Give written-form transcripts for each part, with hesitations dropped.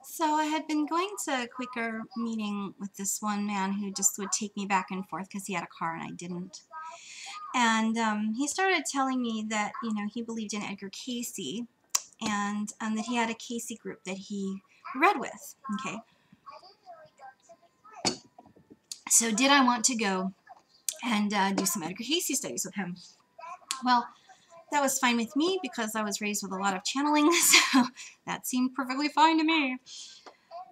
So I had been going to a Quaker meeting with this one man who just would take me back and forth because he had a car and I didn't. And he started telling me that, he believed in Edgar Casey and that he had a Casey group that he read with. Okay. So did I want to go and do some Edgar Casey studies with him? Well, that was fine with me because I was raised with a lot of channeling, so that seemed perfectly fine to me.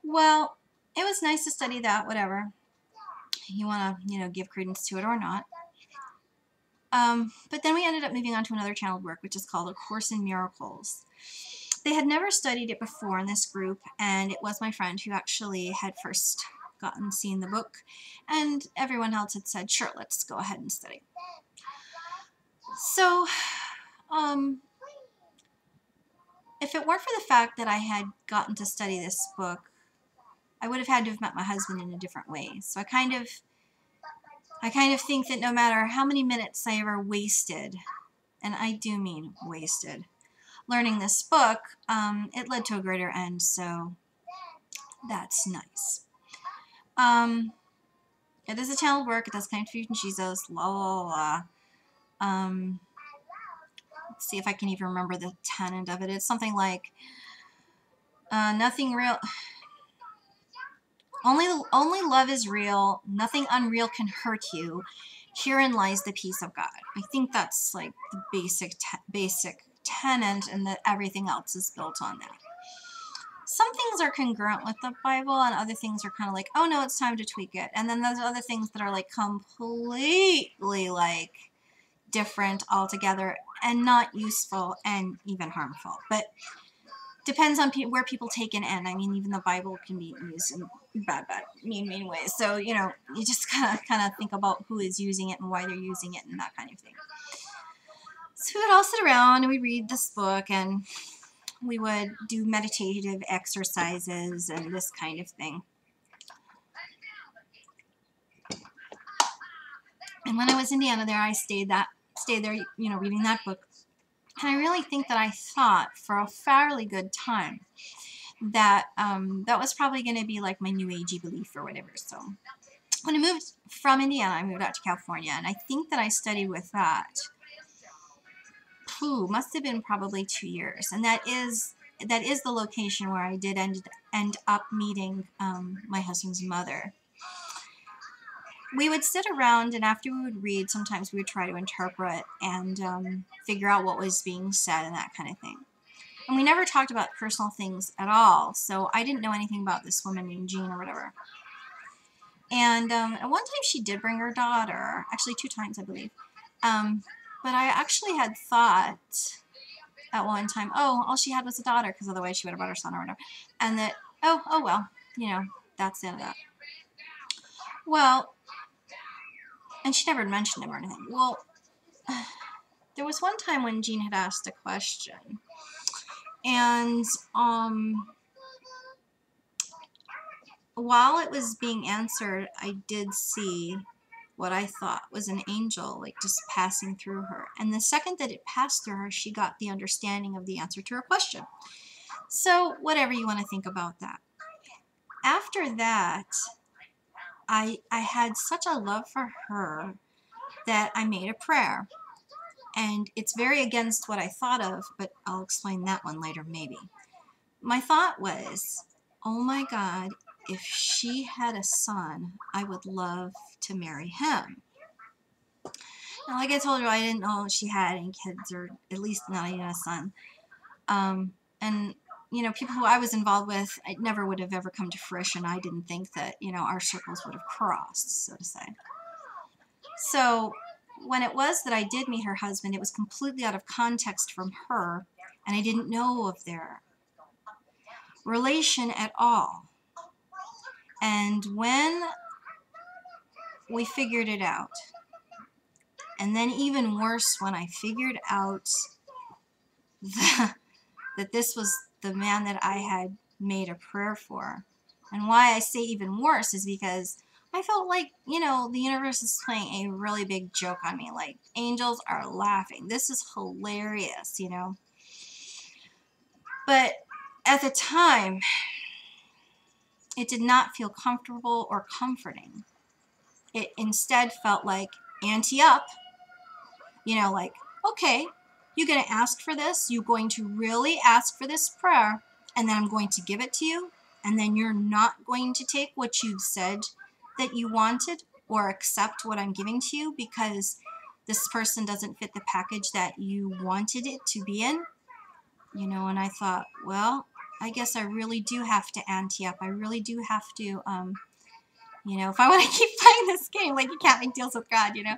Well, it was nice to study that, whatever. You want to, give credence to it or not. But then we ended up moving on to another channeled work, which is called A Course in Miracles. They had never studied it before in this group, and it was my friend who actually had first seen the book, and everyone else had said, sure, let's go ahead and study. So, if it weren't for the fact that I had gotten to study this book, I would have had to have met my husband in a different way. So I kind of think that no matter how many minutes I ever wasted, and I do mean wasted, learning this book, it led to a greater end, so that's nice. It is a channeled work, it does connect to Jesus, la la la. Let's see if I can even remember the tenet of it. It's something like, nothing real... Only love is real. Nothing unreal can hurt you. Herein lies the peace of God. I think that's like the basic tenet, and that everything else is built on that. Some things are congruent with the Bible, and other things are kind of like, oh no, it's time to tweak it. And then there's other things that are like completely like different altogether and not useful and even harmful. But depends on where people take an end. I mean, even the Bible can be used in bad, mean ways. So, you just kind of think about who is using it and why they're using it and that kind of thing. So we would all sit around and we'd read this book, and we would do meditative exercises and this kind of thing. And when I was in Indiana there, I stayed there, reading that book. And I really think that I thought for a fairly good time that that was probably going to be like my new agey belief or whatever. So when I moved from Indiana, I moved out to California, and I think that I studied with that. Must have been probably 2 years, and that is the location where I did end up meeting my husband's mother. We would sit around, and after we would read, sometimes we would try to interpret and figure out what was being said and that kind of thing. And we never talked about personal things at all, so I didn't know anything about this woman named Jean or whatever. And at one time she did bring her daughter, actually 2 times I believe. But I actually had thought at one time, oh, all she had was a daughter, because otherwise she would have brought her son or whatever. And that, oh well, that's the end of that. Well, and she never mentioned him or anything. Well, there was one time when Jean had asked a question, and while it was being answered, I did see what I thought was an angel, like just passing through her. And the second that it passed through her, she got the understanding of the answer to her question. So whatever you want to think about that. After that, I had such a love for her that I made a prayer. And it's very against what I thought of, but I'll explain that one later maybe. My thought was, oh my God, if she had a son, I would love to marry him. Now, like I told you, I didn't know she had any kids, or at least not even a son. And, people who I was involved with, I never would have ever come to fruition. I didn't think that, our circles would have crossed, so to say. So when it was that I did meet her husband, it was completely out of context from her, and I didn't know of their relation at all. And when we figured it out, and then even worse, when I figured out that this was the man that I had made a prayer for, and why I say even worse is because I felt like, the universe is playing a really big joke on me. Like, angels are laughing. This is hilarious, But at the time, it did not feel comfortable or comforting. It instead felt like, ante up, you know, like, okay, you're going to ask for this. You're going to really ask for this prayer, and then I'm going to give it to you. And then you're not going to take what you've said that you wanted or accept what I'm giving to you because this person doesn't fit the package that you wanted it to be in. You know, and I thought, well, I guess I really do have to ante up. I really do have to, you know, if I want to keep playing this game, like you can't make deals with God, you know,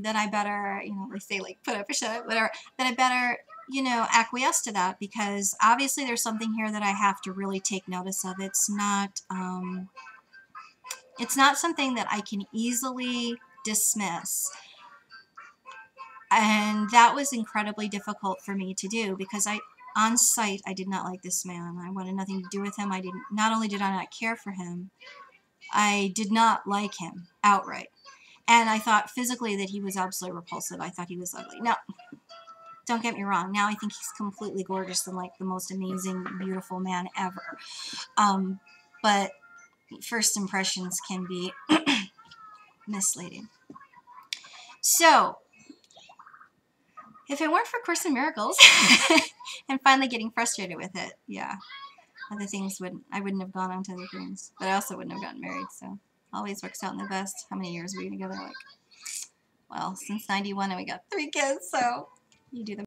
then I better, you know, they say like put up or shut up, whatever, then I better, you know, acquiesce to that because obviously there's something here that I have to really take notice of. It's not something that I can easily dismiss. And that was incredibly difficult for me to do because on sight, I did not like this man. I wanted nothing to do with him. Not only did I not care for him, I did not like him outright. And I thought physically that he was absolutely repulsive. I thought he was ugly. Now, don't get me wrong. Now I think he's completely gorgeous and like the most amazing, beautiful man ever. But first impressions can be misleading. So, if it weren't for Course in Miracles and finally getting frustrated with it, yeah, other things I wouldn't have gone on to other things. But I also wouldn't have gotten married, so always works out in the best. How many years were we together? Like, well, since 91 and we got 3 kids, so you do the